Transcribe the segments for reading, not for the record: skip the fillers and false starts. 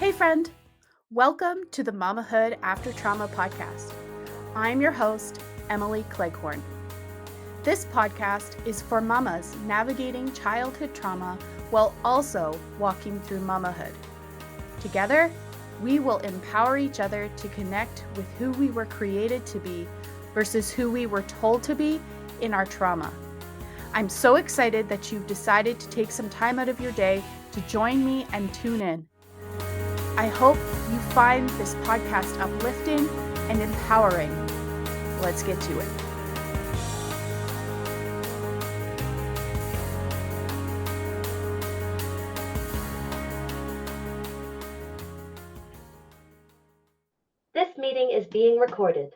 Hey friend, welcome to the Mamahood After Trauma podcast. I'm your host, Emily Cleghorn. This podcast is for mamas navigating childhood trauma while also walking through mamahood. Together, we will empower each other to connect with who we were created to be versus who we were told to be in our trauma. I'm so excited that you've decided to take some time out of your day to join me and tune in. I hope you find this podcast uplifting and empowering. Let's get to it. This meeting is being recorded.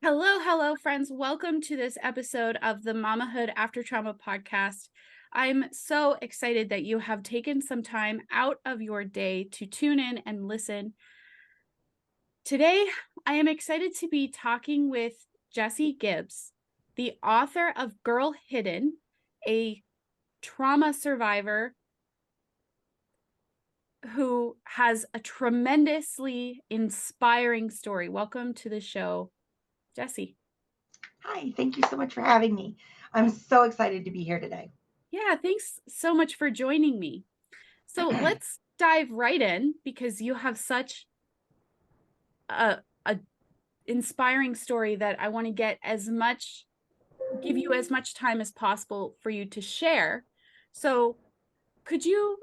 Hello, friends. Welcome to this episode of the Mamahood After Trauma podcast. I'm so excited that you have taken some time out of your day to tune in and listen. Today, I am excited to be talking with Jesse Gibbs, the author of Girl Hidden, a trauma survivor who has a tremendously inspiring story. Welcome to the show, Jesse. Hi, thank you so much for having me. I'm so excited to be here today. Yeah, thanks so much for joining me. So let's dive right in because you have such a inspiring story that I want to give you as much time as possible for you to share. So could you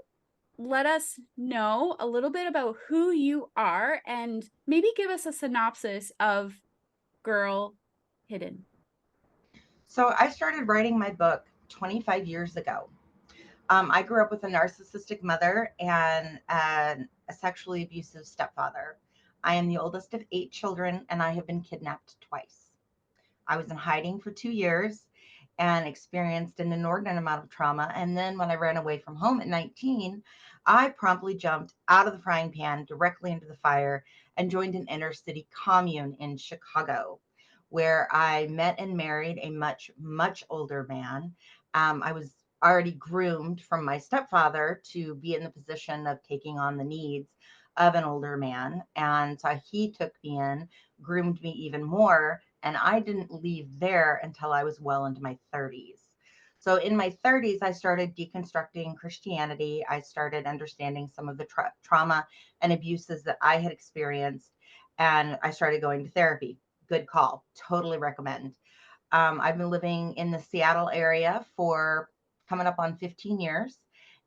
let us know a little bit about who you are and maybe give us a synopsis of Girl Hidden? So I started writing my book 25 years ago. I grew up with a narcissistic mother and a sexually abusive stepfather. I am the oldest of 8 children, and I have been kidnapped twice. I was in hiding for 2 years and experienced an inordinate amount of trauma. And then when I ran away from home at 19, I promptly jumped out of the frying pan directly into the fire and joined an inner city commune in Chicago, where I met and married a much, much older man. I was already groomed from my stepfather to be in the position of taking on the needs of an older man. And so he took me in, groomed me even more. And I didn't leave there until I was well into my 30s. So in my 30s, I started deconstructing Christianity. I started understanding some of the trauma and abuses that I had experienced. And I started going to therapy. Good call. Totally recommend. I've been living in the Seattle area for coming up on 15 years.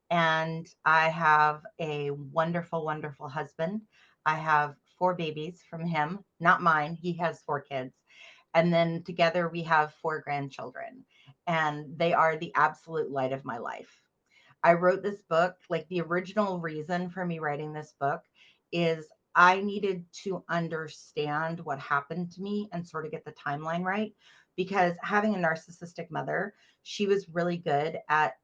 And I have a wonderful, wonderful husband. I have 4 babies from him, not mine. He has 4 kids. And then together we have 4 grandchildren. And they are the absolute light of my life. I wrote this book, like the original reason for me writing this book is I needed to understand what happened to me and sort of get the timeline right. Because having a narcissistic mother, she was really good at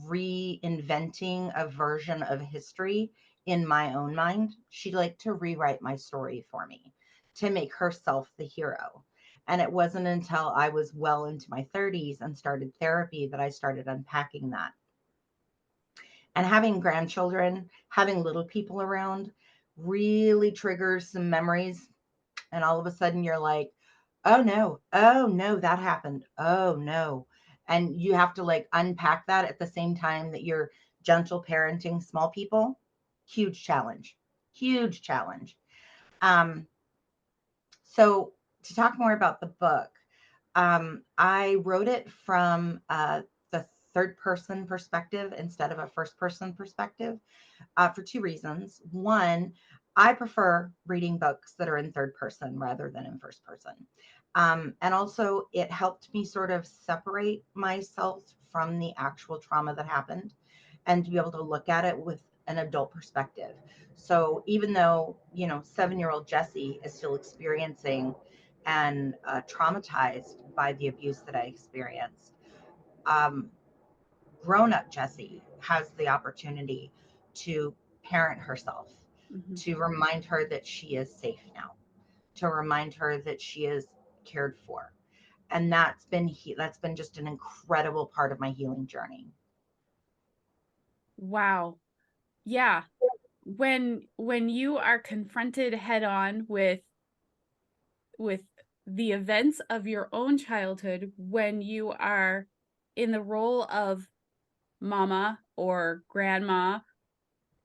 reinventing a version of history in my own mind. She liked to rewrite my story for me to make herself the hero. And it wasn't until I was well into my 30s and started therapy that I started unpacking that. And having grandchildren, having little people around really triggers some memories. And all of a sudden you're like, oh no, that happened. Oh no. And you have to like unpack that at the same time that you're gentle parenting small people. Huge challenge. Huge challenge. Um, so to talk more about the book, I wrote it from the third person perspective instead of a first person perspective for 2 reasons. One, I prefer reading books that are in third person rather than in first person. And also, it helped me sort of separate myself from the actual trauma that happened and to be able to look at it with an adult perspective. So even though, 7-year-old Jesse is still experiencing and traumatized by the abuse that I experienced, um, grown up Jesse has the opportunity to parent herself, to remind her that she is safe now, to remind her that she is cared for. And that's been just an incredible part of my healing journey. Wow. Yeah. when you are confronted head on with the events of your own childhood, when you are in the role of mama or grandma,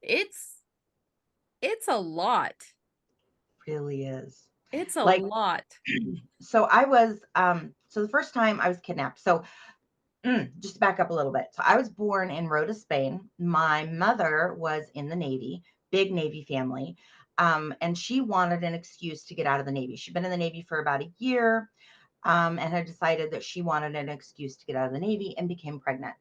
it's a lot. Really is. It's a Like, lot. so I was, so the first time I was kidnapped. So just to back up a little bit. So I was born in Rota, Spain. My mother was in the Navy, big Navy family. And she wanted an excuse to get out of the Navy. She'd been in the Navy for about a year, and had decided that she wanted an excuse to get out of the Navy and became pregnant.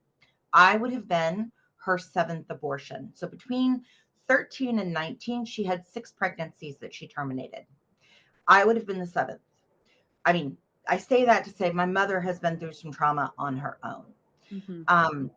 I would have been her seventh abortion. So between 13 and 19, she had 6 pregnancies that she terminated. I would have been the seventh. I mean, I say that to say my mother has been through some trauma on her own. Mhm. Um,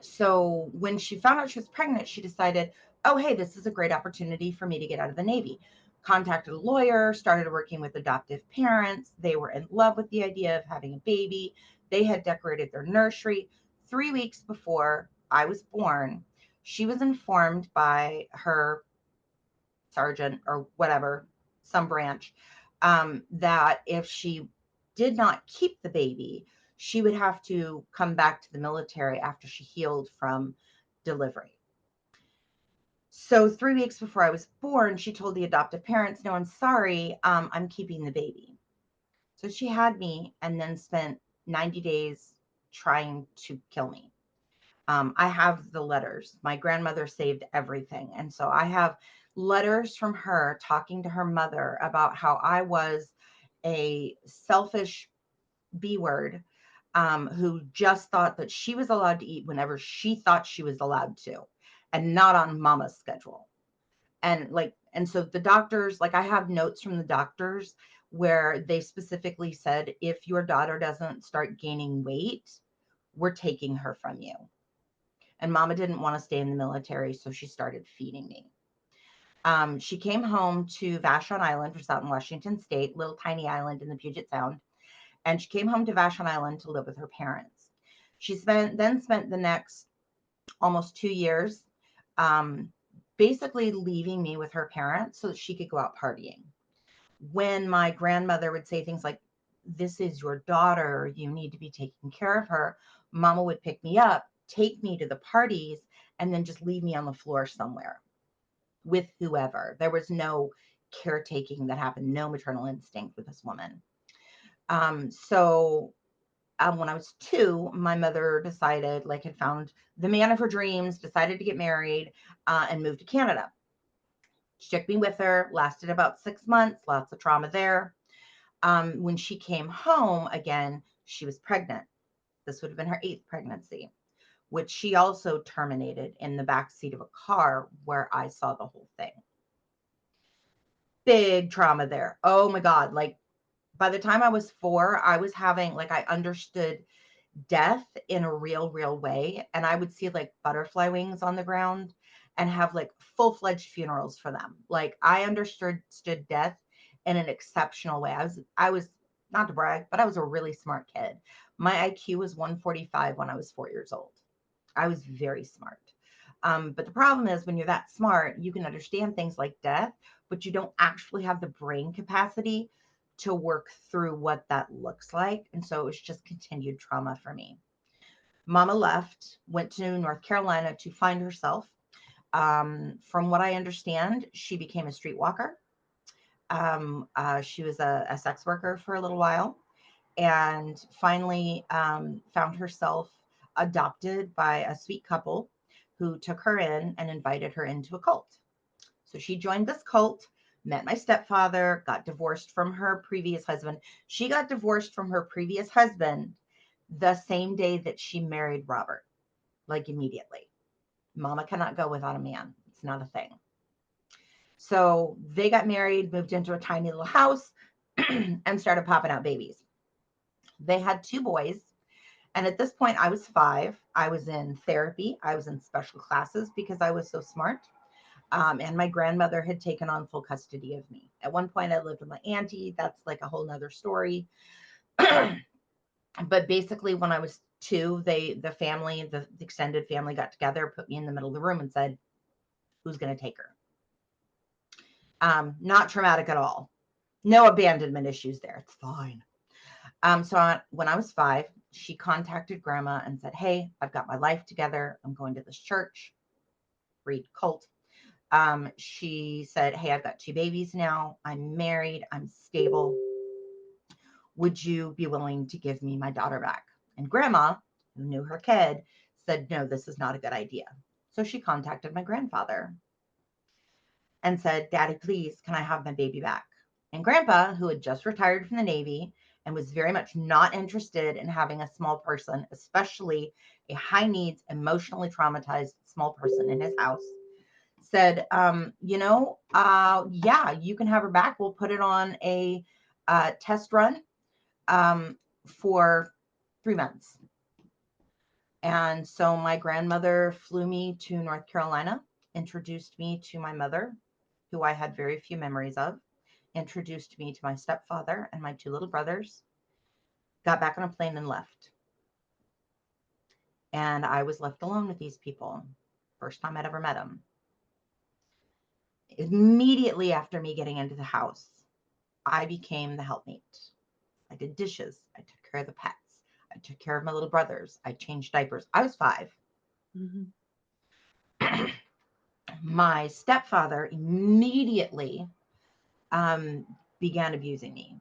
so when she found out she was pregnant, she decided, oh, hey, this is a great opportunity for me to get out of the Navy. Contacted a lawyer, started working with adoptive parents. They were in love with the idea of having a baby. They had decorated their nursery. 3 weeks before I was born, she was informed by her sergeant or whatever, some branch, that if she did not keep the baby, she would have to come back to the military after she healed from delivery. So 3 weeks before I was born, she told the adoptive parents, no, I'm sorry, I'm keeping the baby. So she had me and then spent 90 days trying to kill me. I have the letters. My grandmother saved everything. And so I have letters from her talking to her mother about how I was a selfish B word, who just thought that she was allowed to eat whenever she thought she was allowed to, and not on mama's schedule. And so the doctors, like, I have notes from the doctors where they specifically said, if your daughter doesn't start gaining weight, we're taking her from you. And mama didn't want to stay in the military, so she started feeding me. She came home to Vashon Island, which is out in Washington State, little tiny island in the Puget Sound. And she came home to Vashon Island to live with her parents. She spent the next almost 2 years, um, basically leaving me with her parents so that she could go out partying. When my grandmother would say things like, this is your daughter, you need to be taking care of her, mama would pick me up, take me to the parties, and then just leave me on the floor somewhere with whoever. There was no caretaking that happened, no maternal instinct with this woman. So when I was 2, my mother decided, like, had found the man of her dreams, decided to get married, and moved to Canada. She took me with her, lasted about 6 months, lots of trauma there. When she came home again, she was pregnant. This would have been her 8th pregnancy, which she also terminated in the back seat of a car where I saw the whole thing. Big trauma there. Oh my God. Like, by the time I was 4, I was having, like, I understood death in a real way. And I would see, like, butterfly wings on the ground and have, like, full-fledged funerals for them. Like, I understood death in an exceptional way. I was not to brag, but I was a really smart kid. My IQ was 145 when I was 4 years old. I was very smart. But the problem is, when you're that smart, you can understand things like death, but you don't actually have the brain capacity to work through what that looks like. And so it was just continued trauma for me. Mama left, went to North Carolina to find herself. From what I understand, she became a streetwalker. She was a sex worker for a little while, and finally found herself adopted by a sweet couple who took her in and invited her into a cult. So she joined this cult, met my stepfather, got divorced from her previous husband. She got divorced from her previous husband the same day that she married Robert, like immediately. Mama cannot go without a man. It's not a thing. So they got married, moved into a tiny little house, and started popping out babies. They had 2 boys. And at this point, I was 5. I was in therapy. I was in special classes because I was so smart. And my grandmother had taken on full custody of me. At one point, I lived with my auntie. That's like a whole nother story. But basically, when I was 2, the extended family got together, put me in the middle of the room and said, who's going to take her. Not traumatic at all. No abandonment issues there. It's fine. When I was 5, she contacted grandma and said, hey, I've got my life together. I'm going to this church. Read cult. She said, hey, I've got 2 babies now. I'm married. I'm stable. Would you be willing to give me my daughter back? And grandma, who knew her kid, said, no, this is not a good idea. So she contacted my grandfather and said, Daddy, please, can I have my baby back? And grandpa, who had just retired from the Navy and was very much not interested in having a small person, especially a high needs, emotionally traumatized small person in his house, said, yeah, you can have her back. We'll put it on a test run for 3 months. And so my grandmother flew me to North Carolina, introduced me to my mother, who I had very few memories of, introduced me to my stepfather and my 2 little brothers, got back on a plane and left. And I was left alone with these people. First time I'd ever met them. Immediately after me getting into the house, I became the helpmate. I did dishes. I took care of the pets. I took care of my little brothers. I changed diapers. I was 5. Mm-hmm. My stepfather immediately began abusing me.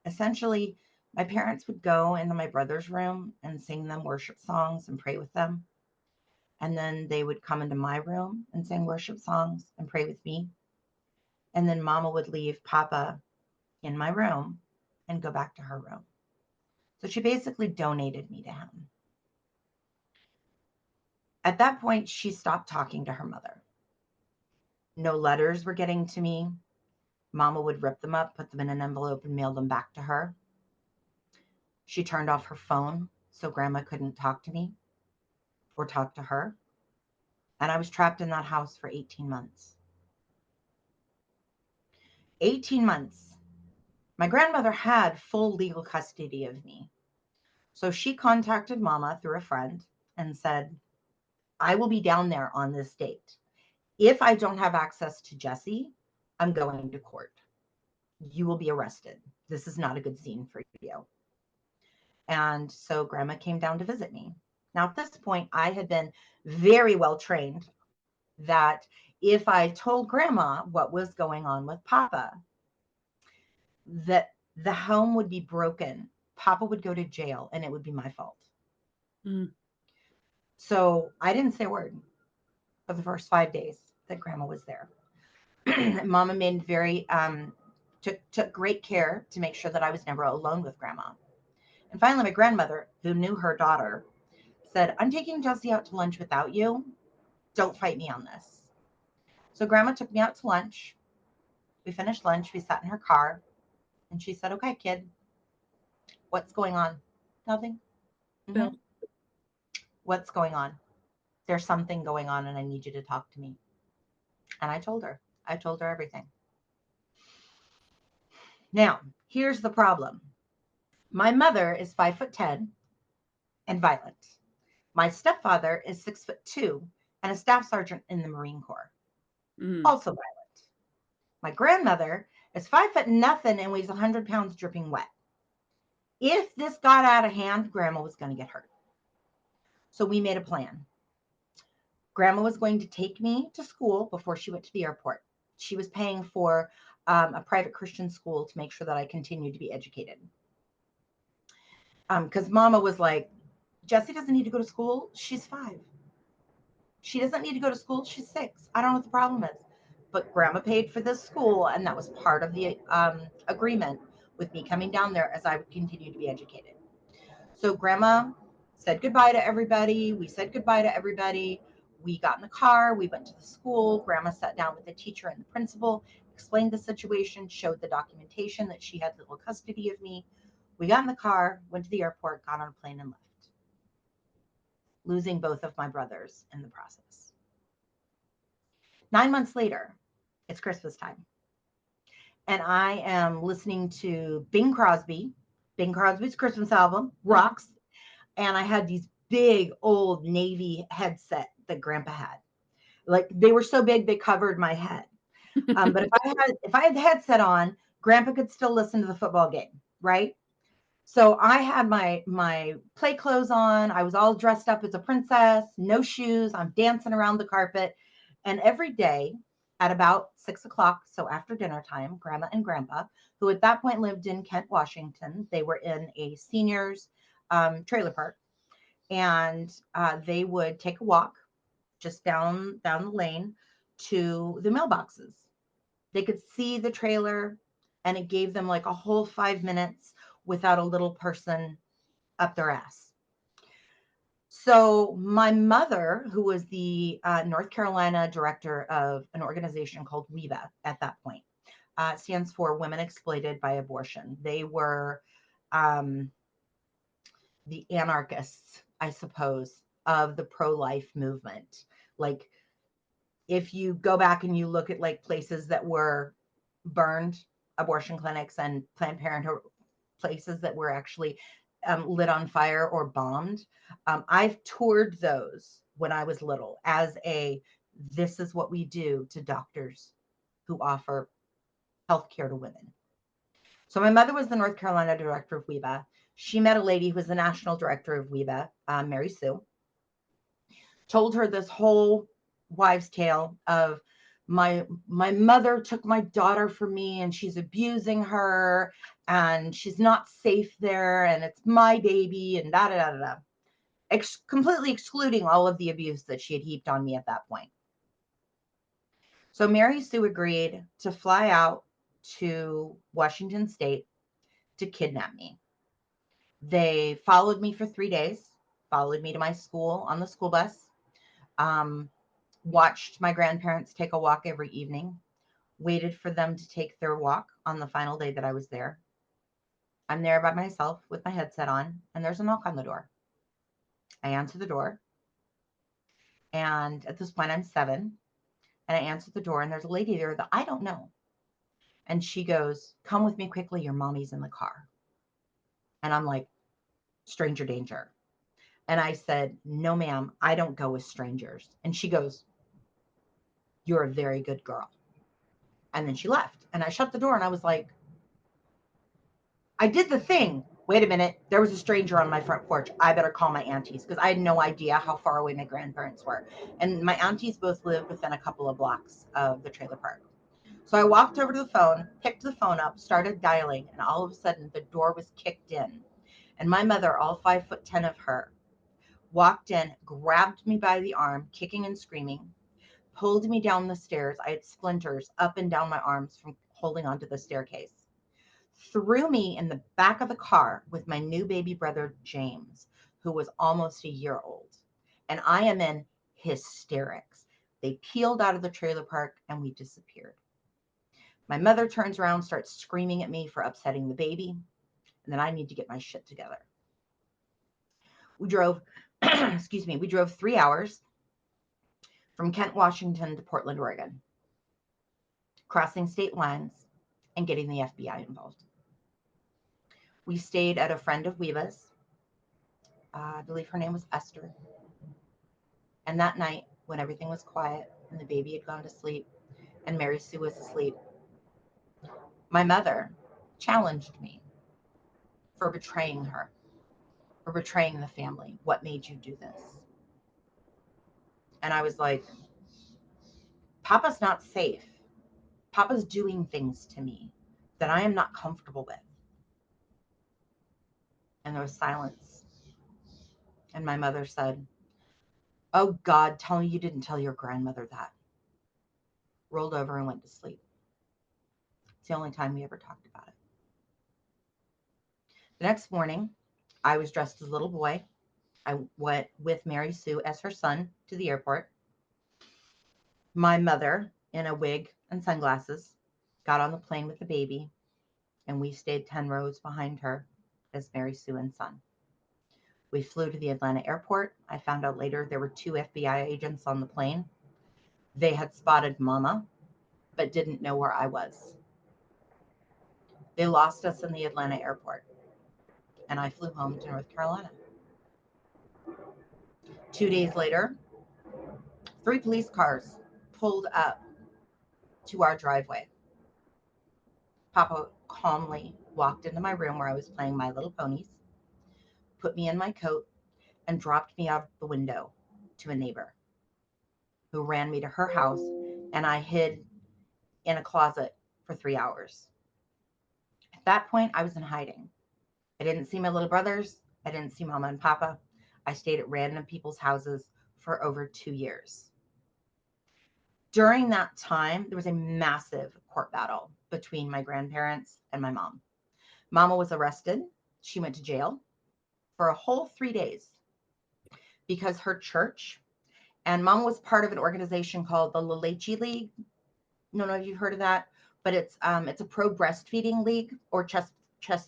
Essentially, my parents would go into my brother's room and sing them worship songs and pray with them. And then they would come into my room and sing worship songs and pray with me. And then mama would leave papa in my room and go back to her room. So she basically donated me to him. At that point, she stopped talking to her mother. No letters were getting to me. Mama would rip them up, put them in an envelope, and mail them back to her. She turned off her phone so grandma couldn't talk to me or talk to her. And I was trapped in that house for 18 months. 18 months. My grandmother had full legal custody of me. So she contacted mama through a friend and said, I will be down there on this date. If I don't have access to Jesse, I'm going to court. You will be arrested. This is not a good scene for you. And so grandma came down to visit me. Now, at this point, I had been very well trained that if I told grandma what was going on with papa, that the home would be broken. Papa would go to jail and it would be my fault. So I didn't say a word for the first 5 days that grandma was there. Mama made took great care to make sure that I was never alone with grandma. And finally, my grandmother, who knew her daughter, said, I'm taking Jesse out to lunch without you. Don't fight me on this. So grandma took me out to lunch. We finished lunch. We sat in her car. And she said, okay, kid, what's going on? Nothing. Mm-hmm. What's going on? There's something going on and I need you to talk to me. And I told her everything. Now, here's the problem. My mother is 5'10" and violent. My stepfather is 6'2" and a staff sergeant in the Marine Corps. Also violent. My grandmother is 5'0" and weighs 100 pounds dripping wet. If this got out of hand, grandma was going to get hurt. So we made a plan. Grandma was going to take me to school before she went to the airport. She was paying for a private Christian school to make sure that I continued to be educated. Because mama was like, Jessie doesn't need to go to school. She's 5. She doesn't need to go to school. She's 6. I don't know what the problem is. But grandma paid for this school, and that was part of the agreement with me coming down there as I would continue to be educated. So grandma said goodbye to everybody. We said goodbye to everybody. We got in the car. We went to the school. Grandma sat down with the teacher and the principal, explained the situation, showed the documentation that she had little custody of me. We got in the car, went to the airport, got on a plane, and left, losing both of my brothers in the process. 9 months later, it's Christmas time. And I am listening to Bing Crosby's Christmas album, Rocks. And I had these big old Navy headset that Grandpa had. Like they were so big they covered my head. But if I had the headset on, Grandpa could still listen to the football game, right? So I had my play clothes on. I was all dressed up as a princess, no shoes. I'm dancing around the carpet. And every day at about 6 o'clock, so after dinner time, Grandma and Grandpa, who at that point lived in Kent, Washington, they were in a seniors trailer park, and they would take a walk just down the lane to the mailboxes. They could see the trailer, and it gave them like a whole 5 minutes without a little person up their ass. So my mother, who was the North Carolina director of an organization called WEVA at that point, stands for Women Exploited by Abortion. They were the anarchists, I suppose, of the pro-life movement. Like if you go back and you look at like places that were burned, abortion clinics and Planned Parenthood, places that were actually lit on fire or bombed. I've toured those when I was little as this is what we do to doctors who offer healthcare to women. So my mother was the North Carolina director of WEVA. She met a lady who was the national director of WEVA, Mary Sue, told her this whole wives' tale of my mother took my daughter from me and she's abusing her and she's not safe there and it's my baby and da da da da. Completely excluding all of the abuse that she had heaped on me at that point. So Mary Sue agreed to fly out to Washington State to kidnap me. They followed me for 3 days, followed me to my school on the school bus, watched my grandparents take a walk every evening, waited for them to take their walk on the final day that I was there. I'm there by myself with my headset on, and there's a knock on the door. I answer the door, and at this point I'm 7, and I answer the door, and there's a lady there that I don't know. And she goes, "Come with me quickly, your mommy's in the car." And I'm like, stranger danger. And I said, "No, ma'am, I don't go with strangers." And she goes, "You're a very good girl." And then she left. And I shut the door and I was like, I did the thing. Wait a minute. There was a stranger on my front porch. I better call my aunties because I had no idea how far away my grandparents were. And my aunties both lived within a couple of blocks of the trailer park. So I walked over to the phone, picked the phone up, started dialing, and all of a sudden the door was kicked in. And my mother, all 5'10" of her, walked in, grabbed me by the arm, kicking and screaming, pulled me down the stairs. I had splinters up and down my arms from holding onto the staircase. Threw me in the back of the car with my new baby brother, James, who was almost a year old. And I am in hysterics. They peeled out of the trailer park and we disappeared. My mother turns around, starts screaming at me for upsetting the baby. And then I need to get my shit together. We drove, we drove 3 hours from Kent, Washington to Portland, Oregon, crossing state lines and getting the FBI involved. We stayed at a friend of Weva's. I believe her name was Esther. And that night, when everything was quiet and the baby had gone to sleep and Mary Sue was asleep, my mother challenged me for betraying her, for betraying the family. What made you do this? And I was like, Papa's not safe. Papa's doing things to me that I am not comfortable with. And there was silence. And my mother said, "Oh God, tell me you didn't tell your grandmother that." Rolled over and went to sleep. It's the only time we ever talked about it. The next morning, I was dressed as a little boy. I went with Mary Sue as her son to the airport. My mother, in a wig and sunglasses, got on the plane with the baby, and we stayed 10 rows behind her as Mary Sue and son. We flew to the Atlanta airport. I found out later there were 2 FBI agents on the plane. They had spotted Mama, but didn't know where I was. They lost us in the Atlanta airport, and I flew home to North Carolina. 2 days later, 3 police cars pulled up to our driveway. Papa calmly walked into my room where I was playing My Little Ponies, put me in my coat, and dropped me out the window to a neighbor who ran me to her house, and I hid in a closet for 3 hours. At that point, I was in hiding. I didn't see my little brothers. I didn't see Mama and Papa. I stayed at random people's houses for over 2 years. During that time, there was a massive court battle between my grandparents and my mom. Mama was arrested. She went to jail for a whole 3 days because her church, and Mama was part of an organization called the La Leche League. I don't know if you've heard of that, but it's a pro breastfeeding league or chest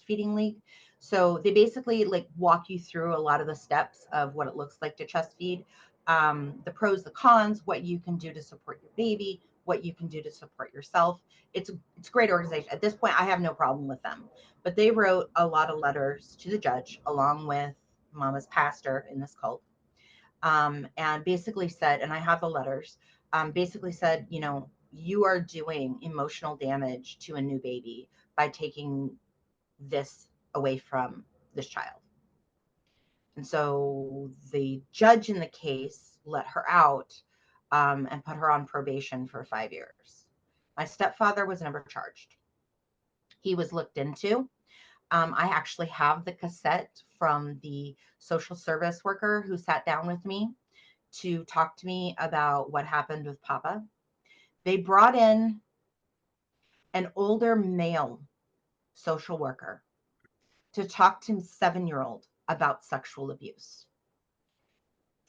feeding league. So they basically like walk you through a lot of the steps of what it looks like to chest feed, the pros, the cons, what you can do to support your baby, what you can do to support yourself. It's a great organization. At this point, I have no problem with them, but they wrote a lot of letters to the judge along with Mama's pastor in this cult, and basically said, and I have the letters, basically said, you know, you are doing emotional damage to a new baby by taking this away from this child. And so the judge in the case let her out, and put her on probation for 5 years. My stepfather was never charged. He was looked into. I actually have the cassette from the social service worker who sat down with me to talk to me about what happened with Papa. They brought in an older male social worker to talk to 7-year-old about sexual abuse.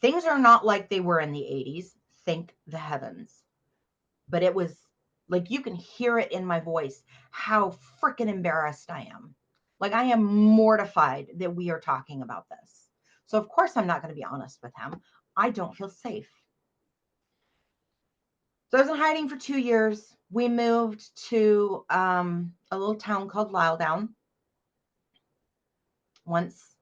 Things are not like they were in the 80s, thank the heavens. But it was like, you can hear it in my voice how freaking embarrassed I am. Like, I am mortified that we are talking about this. So of course I'm not going to be honest with him. I don't feel safe. So I was in hiding for 2 years. We moved to a little town called Lyledown. Once,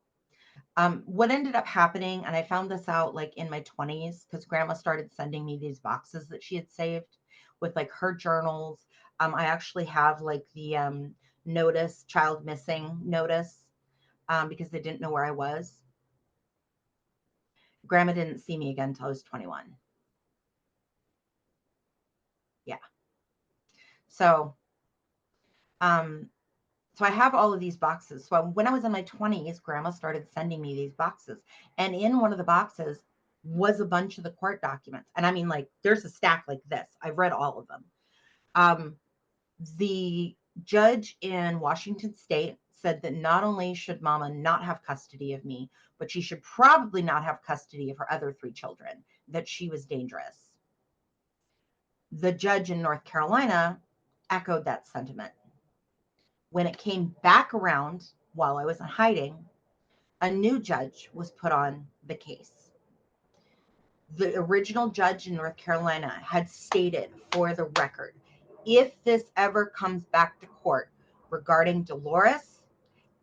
what ended up happening, and I found this out like in my 20s, because Grandma started sending me these boxes that she had saved with like her journals. I actually have like the notice, child missing notice, because they didn't know where I was. Grandma didn't see me again until I was 21. Yeah. So, so I have all of these boxes. So when I was in my 20s, Grandma started sending me these boxes. And in one of the boxes was a bunch of the court documents. And I mean, like, there's a stack like this. I've read all of them. The judge in Washington State said that not only should Mama not have custody of me, but she should probably not have custody of her other 3 children, that she was dangerous. The judge in North Carolina echoed that sentiment. When it came back around while I was in hiding, a new judge was put on the case. The original judge in North Carolina had stated for the record, if this ever comes back to court regarding Dolores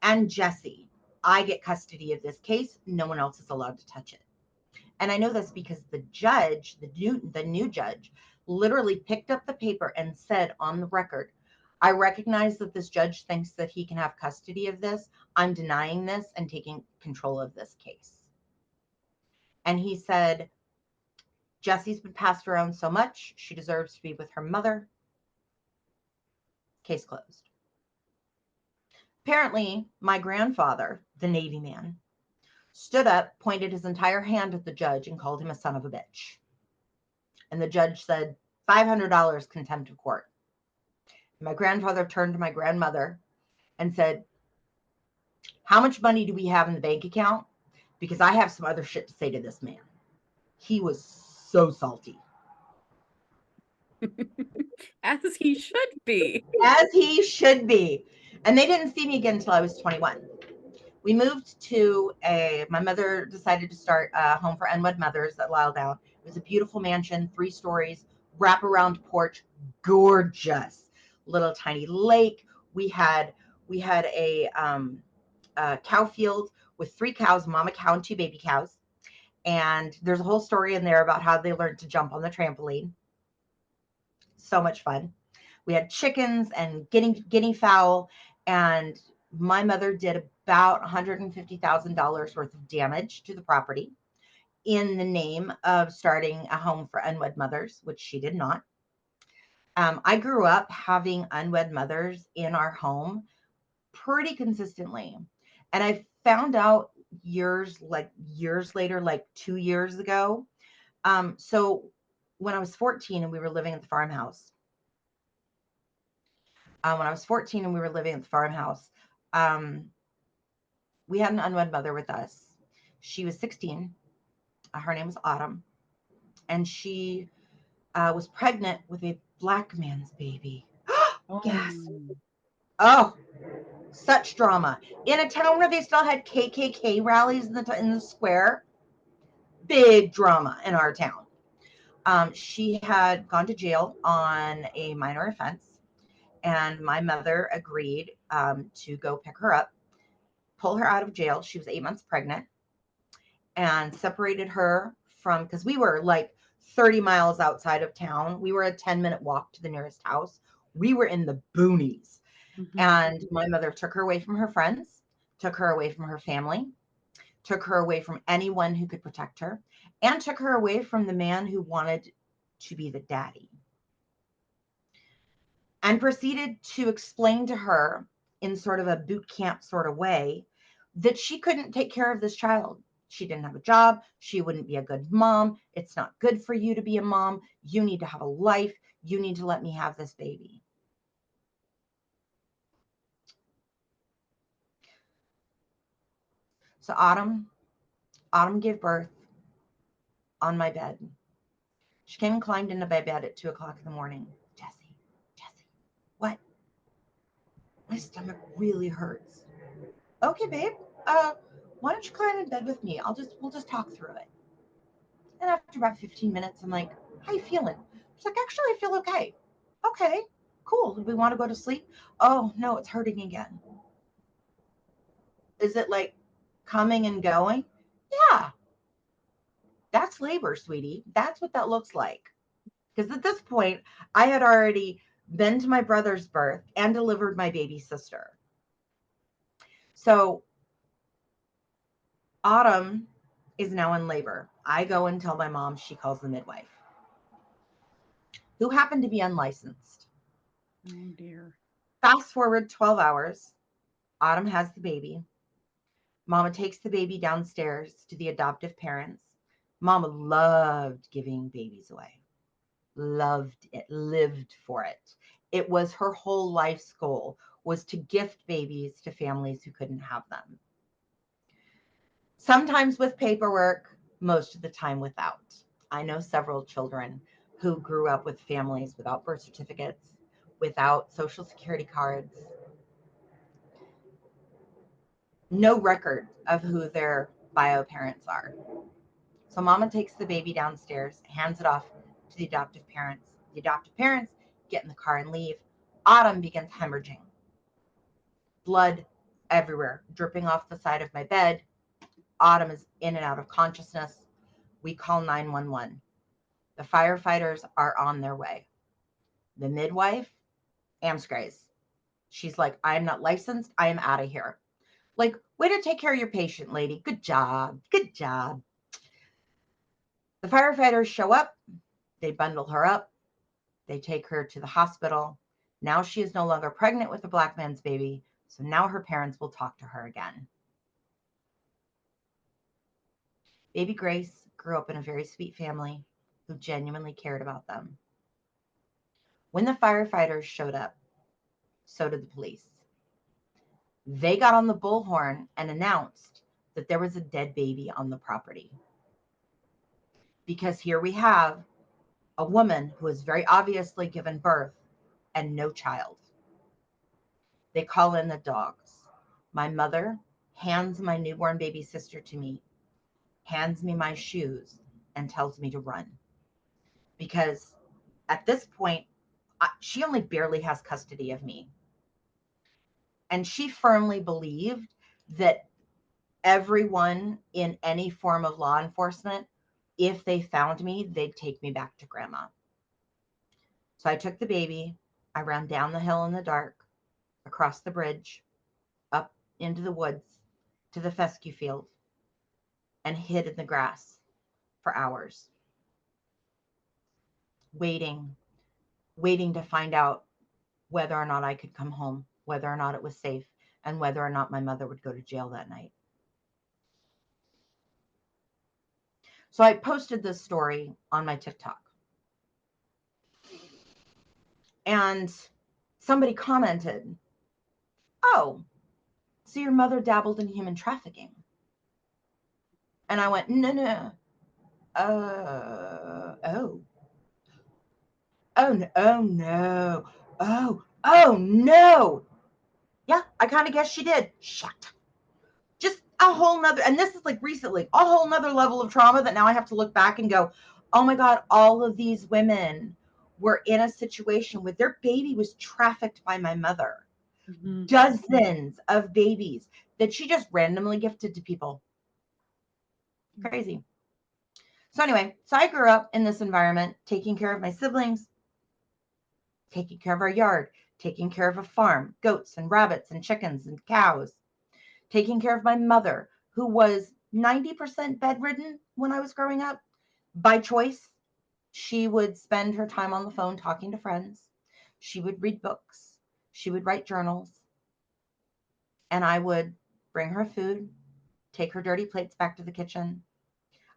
and Jesse, I get custody of this case. No one else is allowed to touch it. And I know this because the judge, the new judge, literally picked up the paper and said on the record, I recognize that this judge thinks that he can have custody of this. I'm denying this and taking control of this case. And he said, Jesse's been passed around so much, she deserves to be with her mother. Case closed. Apparently, my grandfather, the Navy man, stood up, pointed his entire hand at the judge, and called him a son of a bitch. And the judge said, $500 contempt of court. My grandfather turned to my grandmother and said, how much money do we have in the bank account? Because I have some other shit to say to this man. He was so salty. As he should be. As he should be. And they didn't see me again until I was 21. We moved to my mother decided to start a home for unwed mothers at Lyledown. It was a beautiful mansion, 3 stories, wraparound porch, gorgeous. Little tiny lake. We had a cow field with 3 cows, mama cow and 2 baby cows. And there's a whole story in there about how they learned to jump on the trampoline. So much fun. We had chickens and guinea fowl, and my mother did about $150,000 worth of damage to the property in the name of starting a home for unwed mothers, which she did not. I grew up having unwed mothers in our home pretty consistently. And I found out years later, like 2 years ago. So when I was 14 and we were living at the farmhouse, we had an unwed mother with us. She was 16. Her name was Autumn. And she was pregnant with a black man's baby. Yes. Oh, such drama. In a town where they still had KKK rallies in the square. Big drama in our town. She had gone to jail on a minor offense, and my mother agreed to go pick her up, pull her out of jail. She was 8 months pregnant, and separated her from, because we were like 30 miles outside of town. We were a 10-minute walk to the nearest house. We were in the boonies. Mm-hmm. And my mother took her away from her friends, took her away from her family, took her away from anyone who could protect her, and took her away from the man who wanted to be the daddy. And proceeded to explain to her in sort of a boot camp sort of way that she couldn't take care of this child. She didn't have a job. She wouldn't be a good mom. It's not good for you to be a mom. You need to have a life. You need to let me have this baby. So Autumn gave birth on my bed. She came and climbed into my bed at 2:00 in the morning. Jesse, what? My stomach really hurts. Okay, babe. Why don't you climb in bed with me? We'll just talk through it. And after about 15 minutes, I'm like, how you feeling? She's like, actually, I feel okay. Okay, cool. Do we want to go to sleep? Oh, no, it's hurting again. Is it like coming and going? Yeah, that's labor, sweetie. That's what that looks like. Because at this point, I had already been to my brother's birth and delivered my baby sister. So Autumn is now in labor. I go and tell my mom. She calls the midwife, who happened to be unlicensed. Oh, dear. Fast forward 12 hours. Autumn has the baby. Mama takes the baby downstairs to the adoptive parents. Mama loved giving babies away. Loved it, lived for it. It was her whole life's goal, was to gift babies to families who couldn't have them. Sometimes with paperwork, most of the time without. I know several children who grew up with families without birth certificates, without social security cards, no record of who their bio parents are. So mama takes the baby downstairs, hands it off to the adoptive parents. The adoptive parents get in the car and leave. Autumn begins hemorrhaging. Blood everywhere, dripping off the side of my bed. Autumn is in and out of consciousness. We call 911. The firefighters are on their way. The midwife, Amscrays. She's like, I'm not licensed. I am out of here. Like, way to take care of your patient, lady. Good job. Good job. The firefighters show up. They bundle her up. They take her to the hospital. Now she is no longer pregnant with a black man's baby. So now her parents will talk to her again. Baby Grace grew up in a very sweet family who genuinely cared about them. When the firefighters showed up, so did the police. They got on the bullhorn and announced that there was a dead baby on the property. Because here we have a woman who has very obviously given birth and no child. They call in the dogs. My mother hands my newborn baby sister to me, hands me my shoes, and tells me to run. Because at this point, she only barely has custody of me. And she firmly believed that everyone in any form of law enforcement, if they found me, they'd take me back to grandma. So I took the baby. I ran down the hill in the dark, across the bridge, up into the woods, to the fescue field, and hid in the grass for hours, waiting to find out whether or not I could come home, whether or not it was safe, and whether or not my mother would go to jail that night. So I posted this story on my TikTok. And somebody commented, "Oh, so your mother dabbled in human trafficking?" And I went, no. Oh. Oh, no. Oh, no. Oh, no. Yeah, I kind of guess she did. Shit. Just a whole nother, and this is like recently, a whole nother level of trauma that now I have to look back and go, oh my God, all of these women were in a situation where their baby was trafficked by my mother. Mm-hmm. Dozens of babies that she just randomly gifted to people. Crazy. So anyway, so I grew up in this environment, taking care of my siblings, taking care of our yard, taking care of a farm, goats and rabbits and chickens and cows, taking care of my mother, who was 90% bedridden when I was growing up by choice. She would spend her time on the phone talking to friends. She would read books. She would write journals. And I would bring her food, take her dirty plates back to the kitchen.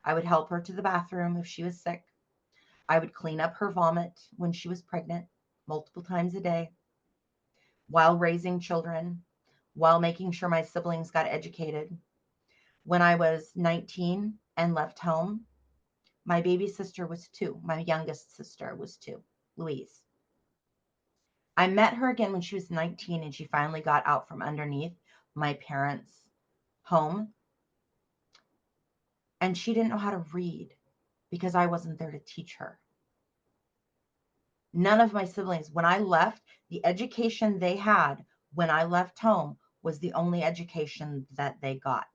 I would help her to the bathroom if she was sick. I would clean up her vomit when she was pregnant multiple times a day, while raising children, while making sure my siblings got educated. When I was 19 and left home, my baby sister was 2. My youngest sister was 2, Louise. I met her again when she was 19 and she finally got out from underneath my parents' home. And she didn't know how to read because I wasn't there to teach her. None of my siblings, when I left, the education they had when I left home was the only education that they got.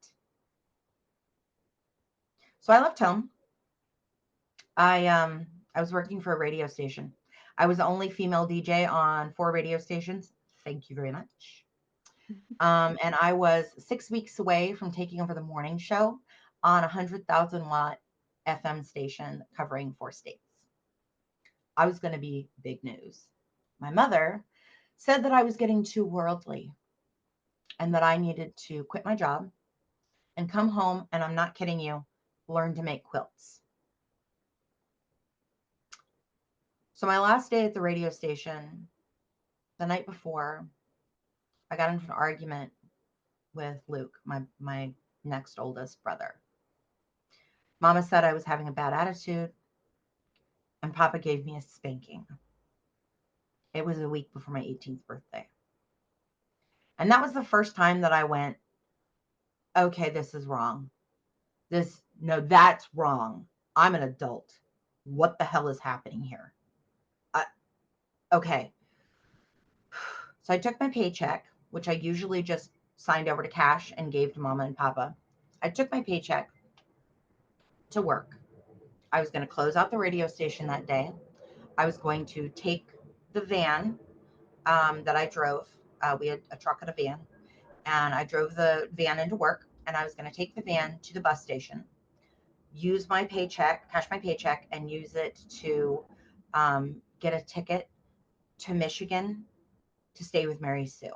So I left home. I was working for a radio station. I was the only female DJ on 4 radio stations. Thank you very much. And I was 6 weeks away from taking over the morning show on a 100,000 watt FM station covering 4 states. I was going to be big news. My mother said that I was getting too worldly and that I needed to quit my job and come home, and I'm not kidding you, learn to make quilts. So my last day at the radio station, the night before, I got into an argument with Luke, my next oldest brother. Mama said I was having a bad attitude, and Papa gave me a spanking. It was a week before my 18th birthday. And that was the first time that I went, okay, this is wrong. That's wrong. I'm an adult. What the hell is happening here? Okay. So I took my paycheck, which I usually just signed over to cash and gave to Mama and Papa. I took my paycheck to work. I was going to close out the radio station that day. I was going to take the van that I drove. We had a truck and a van, and I drove the van into work, and I was going to take the van to the bus station, use my paycheck, cash my paycheck, and use it to get a ticket to Michigan to stay with Mary Sue,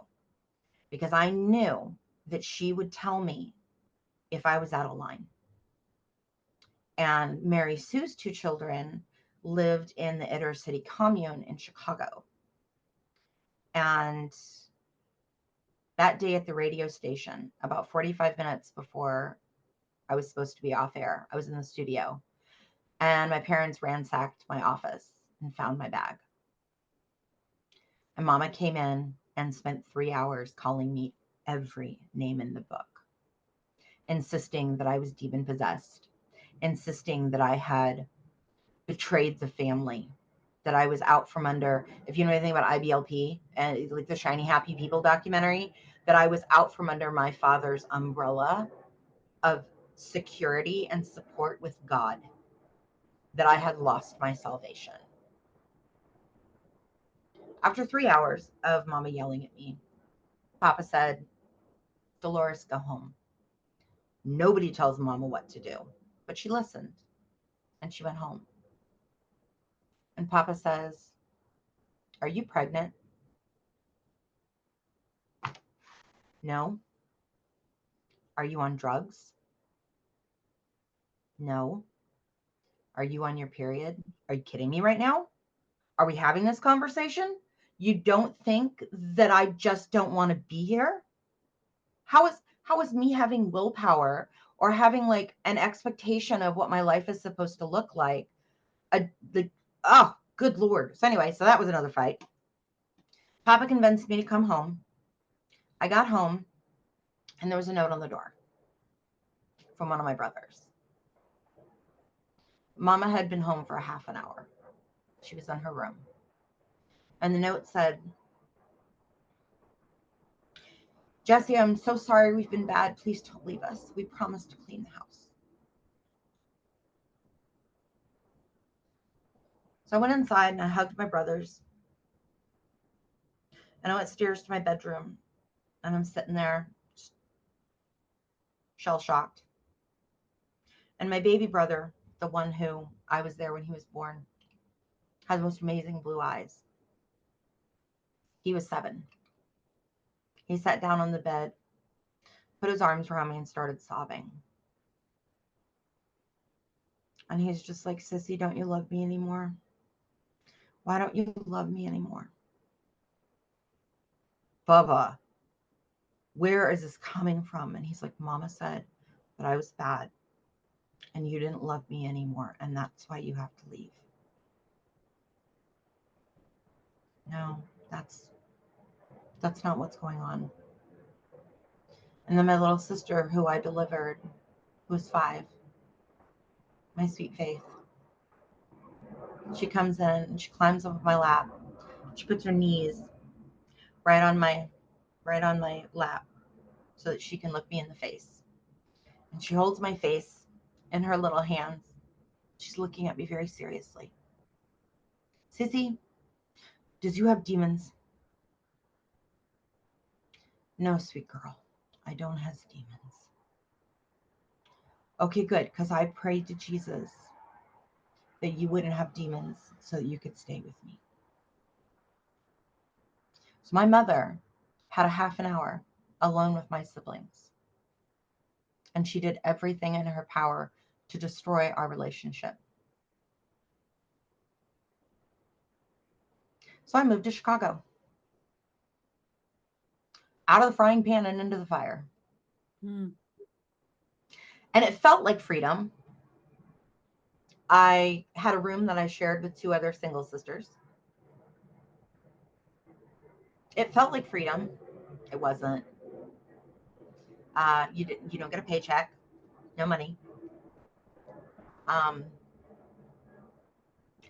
because I knew that she would tell me if I was out of line. And Mary Sue's 2 children lived in the inner city commune in Chicago. And that day at the radio station, about 45 minutes before I was supposed to be off air, I was in the studio, and my parents ransacked my office and found my bag. And Mama came in and spent 3 hours calling me every name in the book, insisting that I was demon possessed, insisting that I had betrayed the family, that I was out from under, if you know anything about IBLP and like the Shiny Happy People documentary, that I was out from under my father's umbrella of security and support with God that I had lost my salvation. After 3 hours of Mama yelling at me, Papa said, Dolores, go home. Nobody tells Mama what to do, but she listened and she went home. And Papa says, are you pregnant? No. Are you on drugs? No. Are you on your period? Are you kidding me right now? Are we having this conversation? You don't think that I just don't want to be here? How is me having willpower or having like an expectation of what my life is supposed to look like? Oh, good Lord. So anyway, so that was another fight. Papa convinced me to come home. I got home and there was a note on the door from one of my brothers. Mama had been home for a half an hour. She was in her room. And the note said, Jesse, I'm so sorry we've been bad. Please don't leave us. We promised to clean the house. So I went inside and I hugged my brothers. And I went upstairs to my bedroom. And I'm sitting there, shell-shocked. And my baby brother, the one who I was there when he was born, had the most amazing blue eyes. He was 7. He sat down on the bed, put his arms around me and started sobbing. And he's just like, Sissy, don't you love me anymore? Why don't you love me anymore? Bubba, where is this coming from? And he's like, Mama said that I was bad and you didn't love me anymore. And that's why you have to leave. No, that's not what's going on. And then my little sister, who I delivered, who was 5, my sweet Faith, she comes in and she climbs up my lap. She puts her knees right on my lap so that she can look me in the face. And she holds my face in her little hands. She's looking at me very seriously. Sissy, does you have demons? No, sweet girl, I don't have demons. Okay, good, because I prayed to Jesus that you wouldn't have demons so that you could stay with me. So my mother had a half an hour alone with my siblings. And she did everything in her power to destroy our relationship. So I moved to Chicago. Out of the frying pan and into the fire. And it felt like freedom. I had a room that I shared with 2 other single sisters. It felt like freedom. It wasn't. You don't get a paycheck. No money.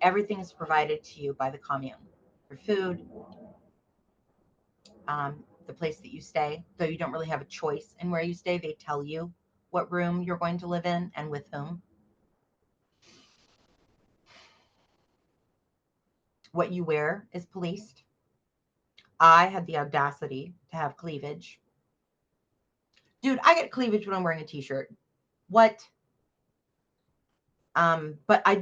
Everything is provided to you by the commune. Your food, the place that you stay, though you don't really have a choice in where you stay. They tell you what room you're going to live in and with whom. What you wear is policed. I had the audacity to have cleavage. Dude, I get cleavage when I'm wearing a t-shirt. What? But I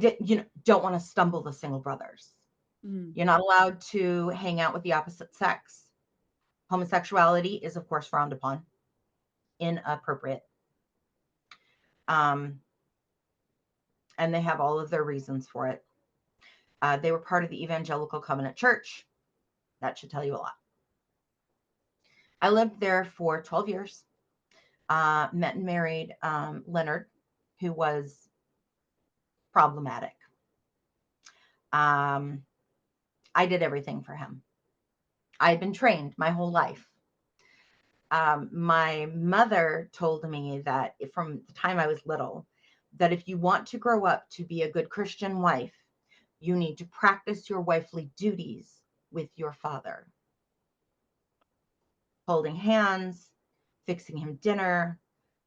don't want to stumble the single brothers. You're not allowed to hang out with the opposite sex. Homosexuality is, of course, frowned upon. Inappropriate. And they have all of their reasons for it. They were part of the Evangelical Covenant Church. That should tell you a lot. I lived there for 12 years. Met and married Leonard, who was problematic. I did everything for him. I had been trained my whole life. My mother told me that from the time I was little, that if you want to grow up to be a good Christian wife, you need to practice your wifely duties with your father. Holding hands, fixing him dinner,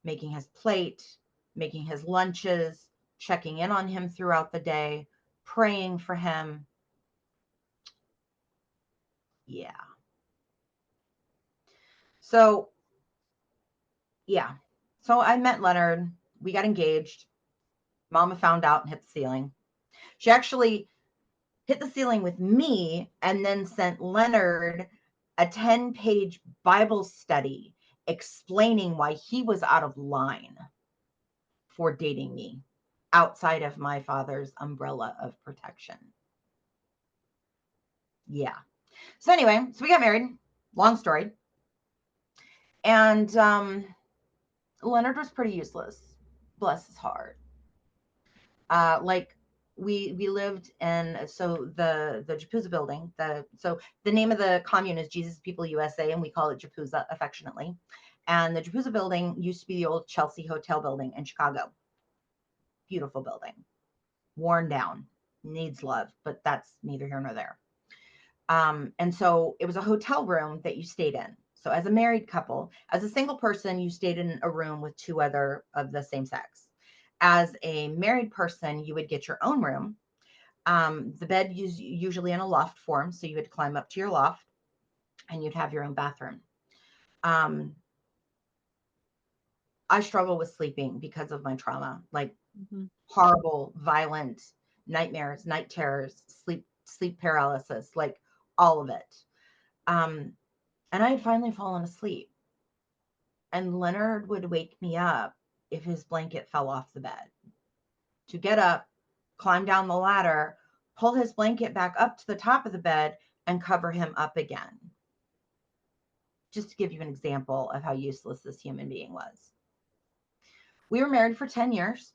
making his plate, making his lunches, checking in on him throughout the day, praying for him. Yeah. So, yeah. So I met Leonard. We got engaged. Mama found out and hit the ceiling. She actually hit the ceiling with me and then sent Leonard a 10-page Bible study explaining why he was out of line for dating me outside of my father's umbrella of protection. Yeah. So anyway, so we got married. Long story. And Leonard was pretty useless. Bless his heart. Like we lived in, so the Japuza building, so the name of the commune is Jesus People USA, and we call it Japuza affectionately. And the Japuza building used to be the old Chelsea Hotel building in Chicago. Beautiful building, worn down, needs love, but that's neither here nor there. And so it was a hotel room that you stayed in. So as a married couple, as a single person, you stayed in a room with two other of the same sex. As a married person, you would get your own room. The bed is usually in a loft form, so you would climb up to your loft and you'd have your own bathroom. I struggle with sleeping because of my trauma, like horrible, violent nightmares, night terrors, sleep paralysis, like all of it. And I had finally fallen asleep. And Leonard would wake me up if his blanket fell off the bed. To get up, climb down the ladder, pull his blanket back up to the top of the bed, and cover him up again. Just to give you an example of how useless this human being was. We were married for 10 years.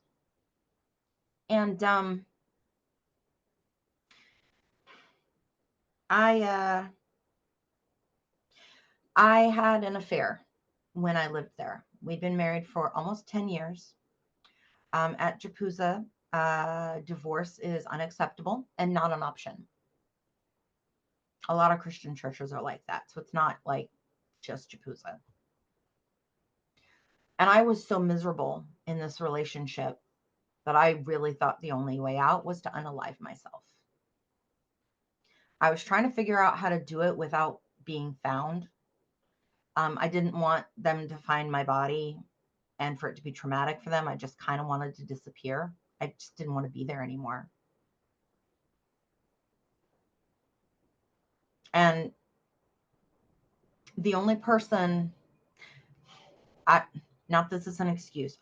And I had an affair when I lived there. We'd been married for almost 10 years. At Japuza, divorce is unacceptable and not an option. A lot of Christian churches are like that. So it's not like just Japuza. And I was so miserable in this relationship that I really thought the only way out was to unalive myself. I was trying to figure out how to do it without being found. I didn't want them to find my body and for it to be traumatic for them. I just kind of wanted to disappear. I just didn't want to be there anymore. And the only person, not this is an excuse.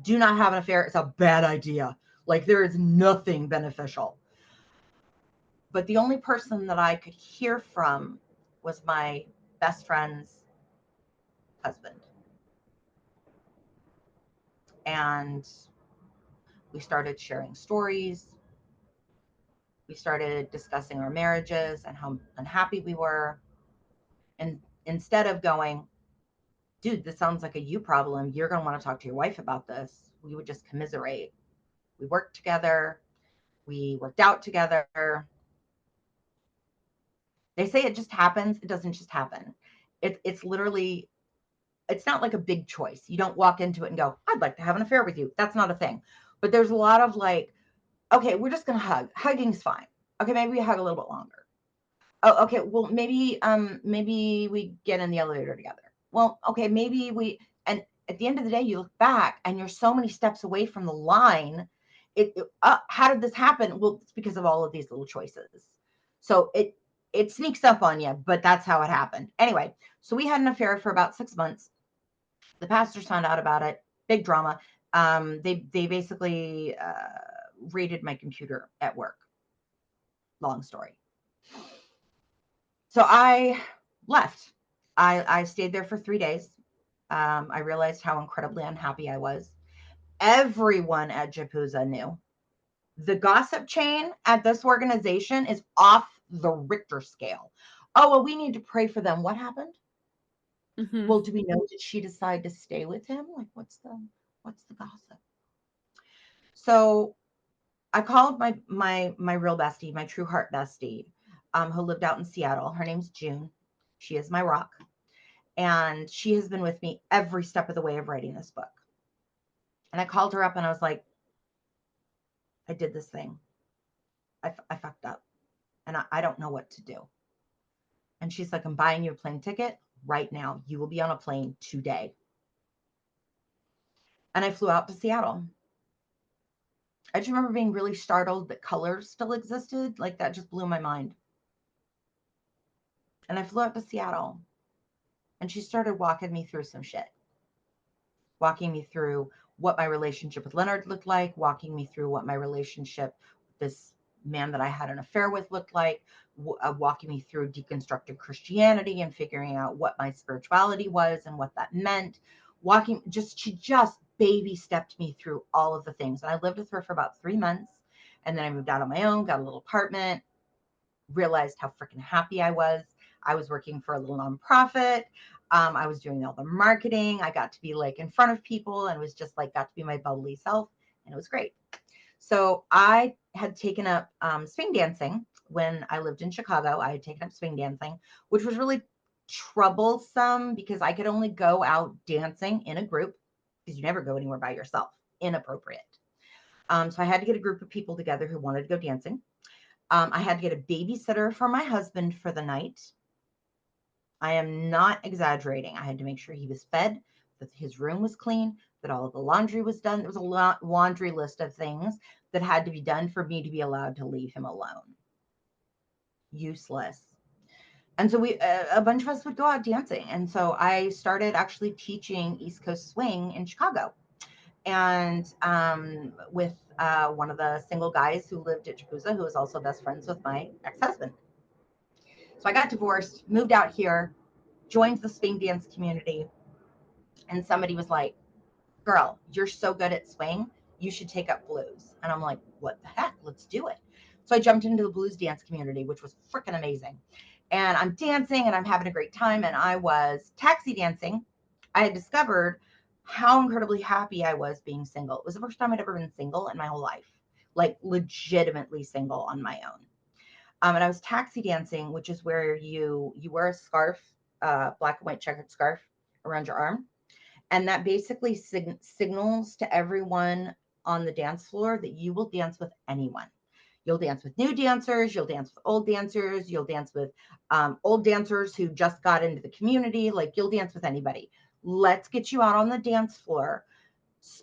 Do not have an affair. It's a bad idea. Like there is nothing beneficial. But the only person that I could hear from was my best friend's husband. And we started sharing stories. We started discussing our marriages and how unhappy we were. And instead of going, dude, this sounds like a you problem, you're going to want to talk to your wife about this, we would just commiserate. We worked together. We worked out together. They say it just happens. It doesn't just happen. It's literally, it's not like a big choice. You don't walk into it and go, I'd like to have an affair with you. That's not a thing. But there's a lot of like, okay, we're just going to hug. Hugging's fine. Okay, maybe we hug a little bit longer. Oh, okay. Well, maybe we get in the elevator together. Well, okay, and at the end of the day, you look back and you're so many steps away from the line. How did this happen? Well, it's because of all of these little choices. So it sneaks up on you, but that's how it happened. Anyway, so we had an affair for about 6 months. The pastors found out about it. Big drama. They basically raided my computer at work. Long story. So I left. I stayed there for 3 days. I realized how incredibly unhappy I was. Everyone at Japuza knew. The gossip chain at this organization is off the Richter scale. Oh, well, we need to pray for them. What happened? Mm-hmm. Well, do we know, did she decide to stay with him? Like, what's the gossip? So I called my real bestie, my true heart bestie, who lived out in Seattle. Her name's June. She is my rock. And she has been with me every step of the way of writing this book. And I called her up and I was like, I did this thing. I fucked up and I don't know what to do. And she's like, I'm buying you a plane ticket right now. You will be on a plane today. And I flew out to Seattle. I just remember being really startled that colors still existed. Like that just blew my mind. And I flew out to Seattle and she started walking me through some shit. Walking me through what my relationship with Leonard looked like, walking me through what my relationship with this man that I had an affair with looked like, walking me through deconstructed Christianity and figuring out what my spirituality was and what that meant. She just baby stepped me through all of the things. And I lived with her for about 3 months. And then I moved out on my own, got a little apartment, realized how freaking happy I was. I was working for a little nonprofit. I was doing all the marketing. I got to be like in front of people and was just like, got to be my bubbly self. And it was great. So I had taken up swing dancing when I lived in Chicago. I had taken up swing dancing, which was really troublesome because I could only go out dancing in a group because you never go anywhere by yourself. Inappropriate. So I had to get a group of people together who wanted to go dancing. I had to get a babysitter for my husband for the night. I am not exaggerating. I had to make sure he was fed, that his room was clean, that all of the laundry was done. There was a laundry list of things that had to be done for me to be allowed to leave him alone. Useless. And so a bunch of us would go out dancing. And so I started actually teaching East Coast swing in Chicago. And with one of the single guys who lived at Chipuza, who was also best friends with my ex-husband. So I got divorced, moved out here, joined the swing dance community. And somebody was like, girl, you're so good at swing. You should take up blues. And I'm like, what the heck? Let's do it. So I jumped into the blues dance community, which was freaking amazing. And I'm dancing and I'm having a great time. And I was taxi dancing. I had discovered how incredibly happy I was being single. It was the first time I'd ever been single in my whole life, like legitimately single on my own. And I was taxi dancing, which is where you wear a scarf, black and white checkered scarf around your arm. And that basically signals to everyone on the dance floor that you will dance with anyone. You'll dance with new dancers. You'll dance with old dancers. You'll dance with old dancers who just got into the community. Like you'll dance with anybody. Let's get you out on the dance floor.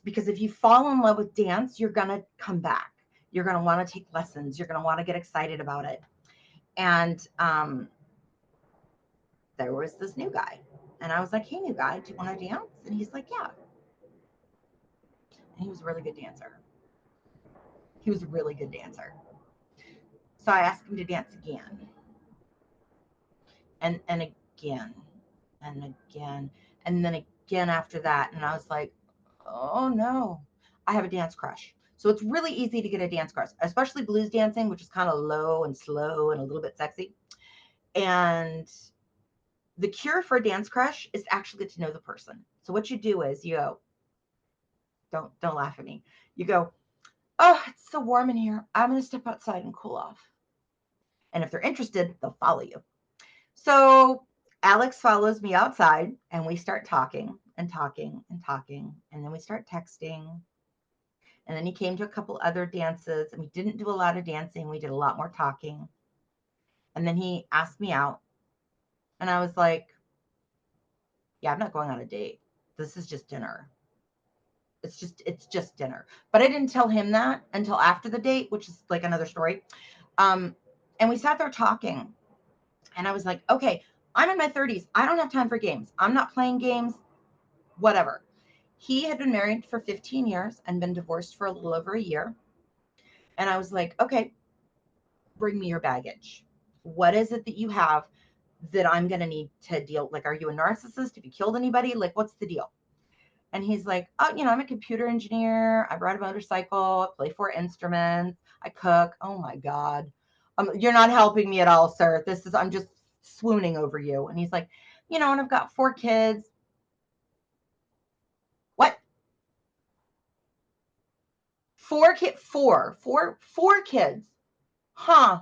Because if you fall in love with dance, you're going to come back. You're going to want to take lessons. You're going to want to get excited about it. And there was this new guy. And I was like, hey, new guy, do you want to dance? And he's like, yeah. And he was a really good dancer. He was a really good dancer. So I asked him to dance again. And again. And again. And then again after that. And I was like, oh no, I have a dance crush. So it's really easy to get a dance crush, especially blues dancing, which is kind of low and slow and a little bit sexy. And the cure for a dance crush is to actually get to know the person. So what you do is you go, don't laugh at me. You go, oh, it's so warm in here. I'm going to step outside and cool off. And if they're interested, they'll follow you. So Alex follows me outside and we start talking and talking and talking. And then we start texting. And then he came to a couple other dances and we didn't do a lot of dancing. We did a lot more talking. And then he asked me out. And I was like, yeah, I'm not going on a date. This is just dinner. It's just dinner. But I didn't tell him that until after the date, which is like another story. And we sat there talking and I was like, okay, I'm in my 30s. I don't have time for games. I'm not playing games, whatever. He had been married for 15 years and been divorced for a little over a year. And I was like, okay, bring me your baggage. What is it that you have that I'm going to need to deal? Like, are you a narcissist? Have you killed anybody? Like, what's the deal? And he's like, oh, I'm a computer engineer. I ride a motorcycle, I play 4 instruments, I cook. Oh my God. You're not helping me at all, sir. I'm just swooning over you. And he's like, and I've got 4 kids. What? 4 kids. Huh.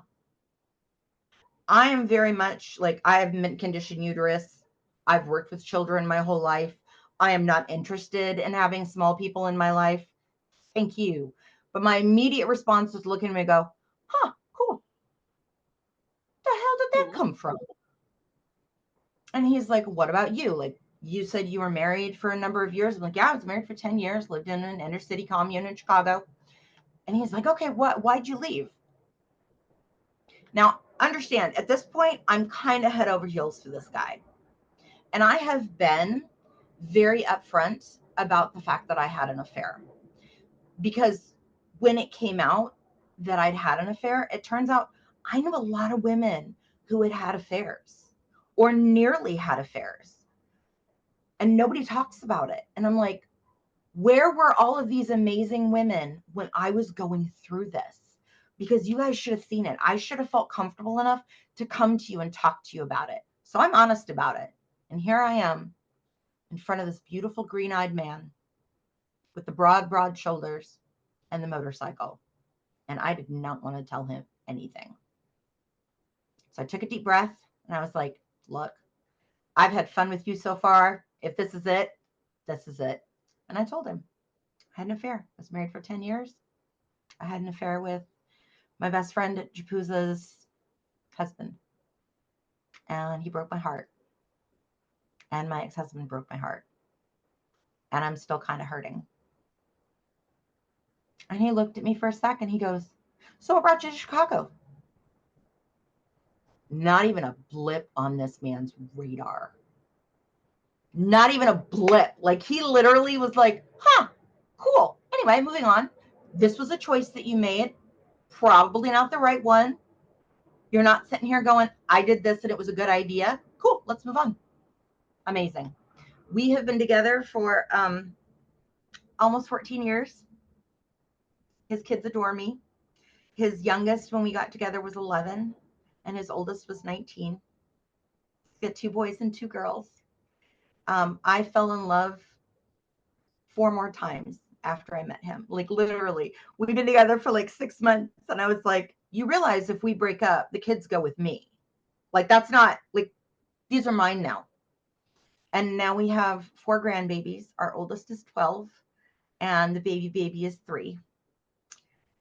I am very much like, I have mint condition uterus. I've worked with children my whole life. I am not interested in having small people in my life. Thank you. But my immediate response was looking at me and go, huh, cool. The hell did that come from? And he's like, what about you? Like, you said you were married for a number of years. I'm like, yeah, I was married for 10 years, lived in an inner city commune in Chicago. And he's like, okay, why'd you leave? Now, understand, at this point, I'm kind of head over heels for this guy. And I have been very upfront about the fact that I had an affair. Because when it came out that I'd had an affair, it turns out I knew a lot of women who had had affairs or nearly had affairs. And nobody talks about it. And I'm like, where were all of these amazing women when I was going through this? Because you guys should have seen it. I should have felt comfortable enough to come to you and talk to you about it. So I'm honest about it. And here I am in front of this beautiful green-eyed man with the broad shoulders and the motorcycle. And I did not want to tell him anything. So I took a deep breath and I was like, look, I've had fun with you so far. If this is it, this is it. And I told him I had an affair. I was married for 10 years. I had an affair with my best friend Japuza's husband. And he broke my heart. And my ex-husband broke my heart. And I'm still kind of hurting. And he looked at me for a second. He goes, so what brought you to Chicago? Not even a blip on this man's radar. Not even a blip. Like, he literally was like, huh, cool. Anyway, moving on. This was a choice that you made. Probably not the right one. You're not sitting here going, I did this and it was a good idea. Cool, let's move on. Amazing. We have been together for almost 14 years. His kids adore me. His youngest, when we got together, was 11, and his oldest was 19. He's got 2 boys and 2 girls. I fell in love 4 more times after I met him. Like, literally, we've been together for like 6 months, and I was like, you realize if we break up, the kids go with me. Like, that's not, like, these are mine now. And now we have 4 grandbabies. Our oldest is 12, and the baby is 3.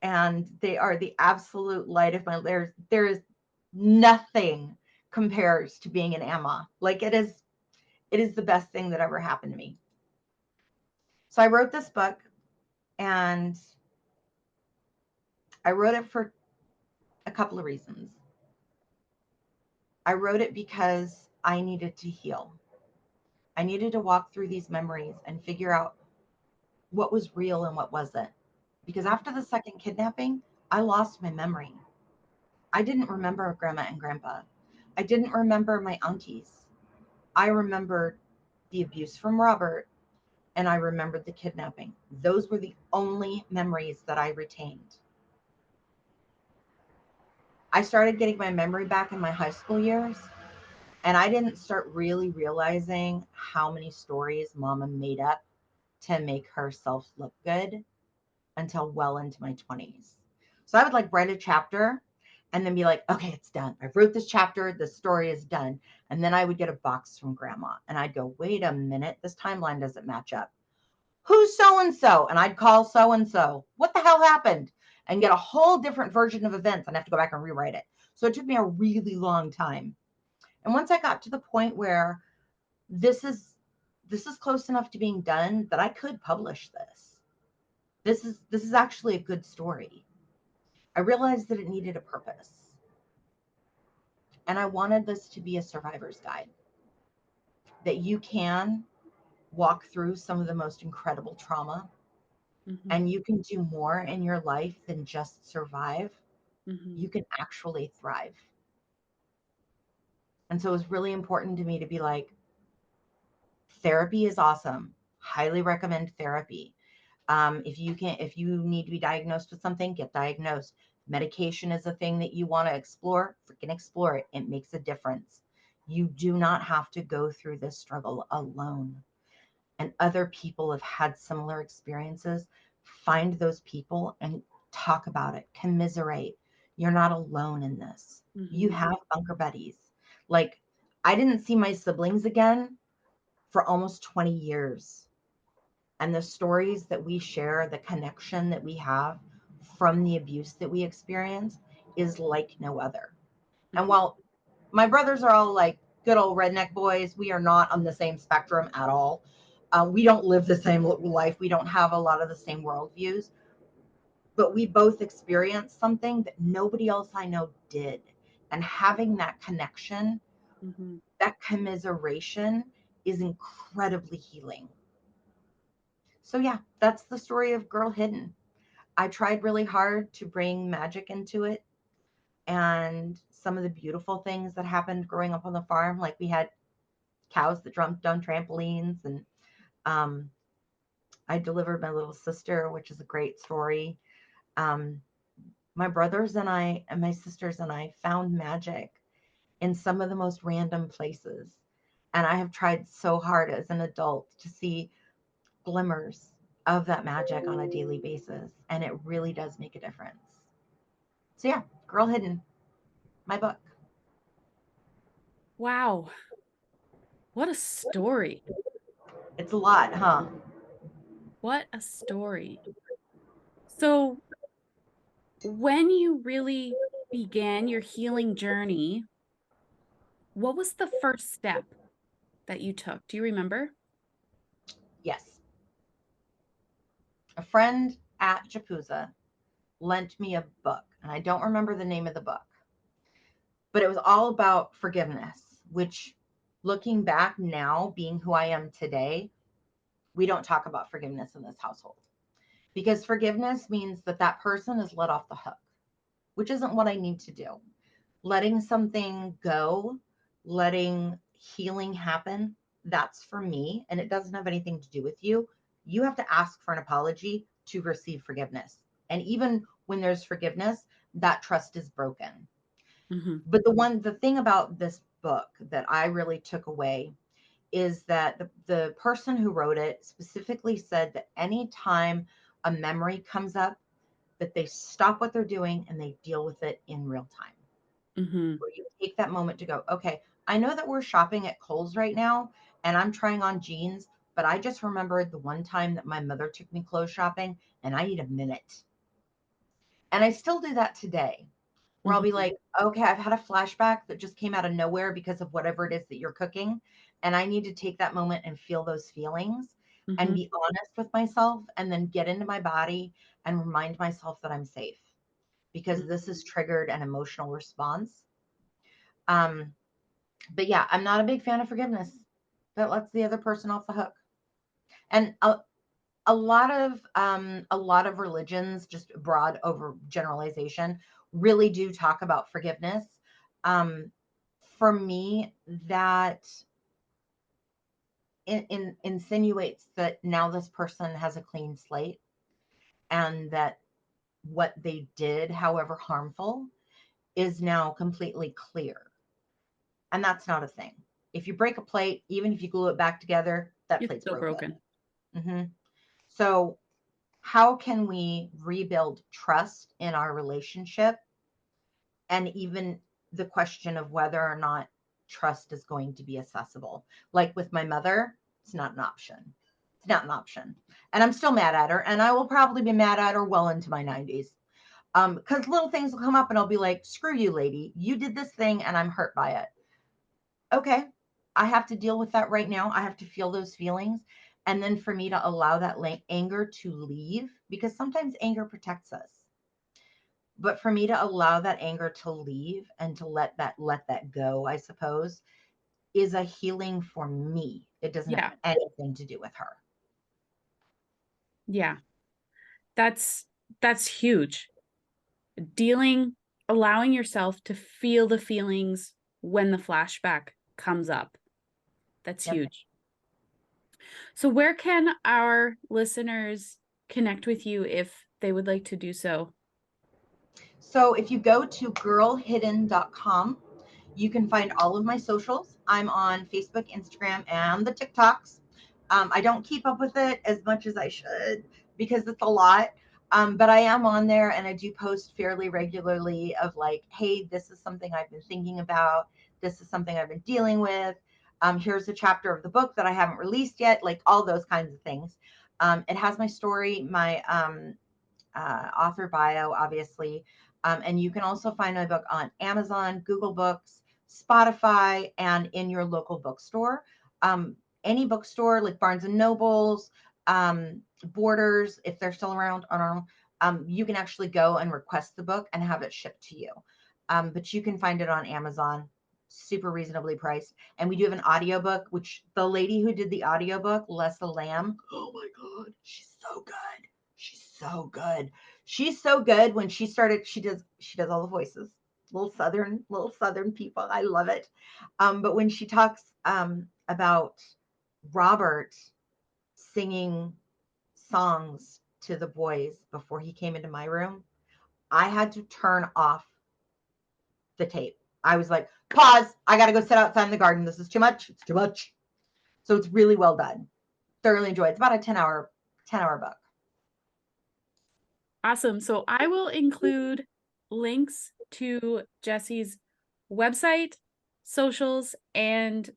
And they are the absolute light of my life. There is nothing compares to being an Emma. Like, it is the best thing that ever happened to me. So I wrote this book, and I wrote it for a couple of reasons. I wrote it because I needed to heal. I needed to walk through these memories and figure out what was real and what wasn't. Because after the second kidnapping, I lost my memory. I didn't remember grandma and grandpa. I didn't remember my aunties. I remembered the abuse from Robert, and I remembered the kidnapping. Those were the only memories that I retained. I started getting my memory back in my high school years, and I didn't start really realizing how many stories Mama made up to make herself look good until well into my 20s. So I would like write a chapter and then be like, okay, it's done. I wrote this chapter. The story is done. And then I would get a box from grandma and I'd go, wait a minute. This timeline doesn't match up. Who's so-and-so? And I'd call so-and-so. What the hell happened? And get a whole different version of events and have to go back and rewrite it. So it took me a really long time. And once I got to the point where this is close enough to being done that I could publish this. This is actually a good story. I realized that it needed a purpose. And I wanted this to be a survivor's guide. That you can walk through some of the most incredible trauma, and you can do more in your life than just survive. You can actually thrive. And so it was really important to me to be like, therapy is awesome. Highly recommend therapy. If you need to be diagnosed with something, get diagnosed. Medication is a thing that you want to explore, freaking explore it. It makes a difference. You do not have to go through this struggle alone. And other people have had similar experiences. Find those people and talk about it. Commiserate. You're not alone in this. You have bunker buddies. Like, I didn't see my siblings again for almost 20 years. And the stories that we share, the connection that we have from the abuse that we experience is like no other. And Mhm. while my brothers are all like good old redneck boys, we are not on the same spectrum at all. We don't live the same life. We don't have a lot of the same worldviews, but we both experienced something that nobody else I know did. And having that connection, Mhm. that commiseration is incredibly healing. So, yeah, that's the story of Girl Hidden. I tried really hard to bring magic into it and some of the beautiful things that happened growing up on the farm. Like we had cows that jumped on trampolines, and um, I delivered my little sister, which is a great story. Um, my brothers and I, and my sisters and I, found magic in some of the most random places. And I have tried so hard as an adult to see glimmers of that magic on a daily basis. And it really does make a difference. So, yeah, Girl Hidden, my book. Wow. What a story. It's a lot, huh? What a story. So, when you really began your healing journey, what was the first step that you took? Do you remember? Yes. A friend at Japuza lent me a book, and I don't remember the name of the book, but it was all about forgiveness, which, looking back now, being who I am today, we don't talk about forgiveness in this household because forgiveness means that that person is let off the hook, which isn't what I need to do. Letting something go, letting healing happen, that's for me. And it doesn't have anything to do with you. You have to ask for an apology to receive forgiveness. And even when there's forgiveness, that trust is broken. Mhm. But the thing about this book that I really took away is that the person who wrote it specifically said that anytime a memory comes up, that they stop what they're doing and they deal with it in real time. Mhm. Where you take that moment to go, okay, I know that we're shopping at Kohl's right now and I'm trying on jeans, but I just remembered the one time that my mother took me clothes shopping and I need a minute. And I still do that today, where I'll be Mhm. like, okay, I've had a flashback that just came out of nowhere because of whatever it is that you're cooking. And I need to take that moment and feel those feelings and Mhm. be honest with myself and then get into my body and remind myself that I'm safe because this has triggered an emotional response. Um, but yeah, I'm not a big fan of forgiveness that lets the other person off the hook. And a lot of religions, just broad over generalization, really do talk about forgiveness. Um, for me, that insinuates that now this person has a clean slate and that what they did, however harmful, is now completely clear. And that's not a thing. If you break a plate, even if you glue it back together, that It's plate's still broken. broken. Hmm. So, how can we rebuild trust in our relationship? And even the question of whether or not trust is going to be accessible. Like with my mother, it's not an option. It's not an option. And I'm still mad at her. And I will probably be mad at her well into my 90s. Because little things will come up and I'll be like, screw you, lady. You did this thing and I'm hurt by it. Okay, I have to deal with that right now. I have to feel those feelings. And then for me to allow that anger to leave, because sometimes anger protects us. But for me to allow that anger to leave and to let that go, I suppose, is a healing for me. It doesn't have Yeah. anything to do with her. Yeah. That's that's huge. Dealing allowing yourself to feel the feelings when the flashback comes up. That's Yep. huge. So where can our listeners connect with you if they would like to do so? So if you go to girlhidden.com, you can find all of my socials. I'm on Facebook, Instagram, and the TikToks. I don't keep up with it as much as I should because it's a lot. But I am on there, and I do post fairly regularly of like, hey, this is something I've been thinking about. This is something I've been dealing with. Here's a chapter of the book that I haven't released yet, like all those kinds of things. It has my story, my author bio, obviously. And you can also find my book on Amazon, Google Books, Spotify, and in your local bookstore. Any bookstore like Barnes and Nobles, Borders, if they're still around, I don't know. You can actually go and request the book and have it shipped to you. But you can find it on Amazon, super reasonably priced. And we do have an audiobook, which the lady who did the audiobook, Lessa Lamb, oh my God, she's so good. She's so good. She's so good. When she started, she does all the voices. Little southern people. I love it. But when she talks about Robert singing songs to the boys before he came into my room, I had to turn off the tape. I was like, pause. I got to go sit outside in the garden. This is too much. It's too much. So it's really well done. Thoroughly enjoyed. It's about a 10-hour book. Awesome. So I will include links to Jesse's website, socials, and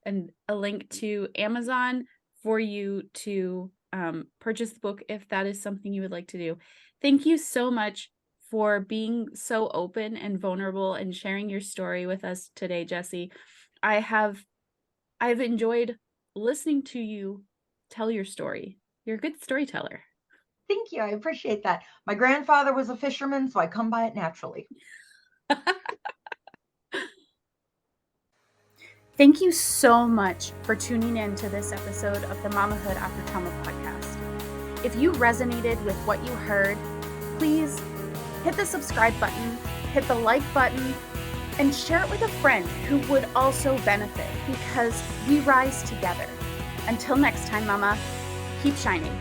a link to Amazon for you to purchase the book if that is something you would like to do. Thank you so much for being so open and vulnerable and sharing your story with us today, Jesse. I've enjoyed listening to you tell your story. You're a good storyteller. Thank you. I appreciate that. My grandfather was a fisherman, so I come by it naturally. Thank you so much for tuning in to this episode of the Mamahood After Trauma podcast. If you resonated with what you heard, please hit the subscribe button, hit the like button, and share it with a friend who would also benefit, because we rise together. Until next time, Mama, keep shining.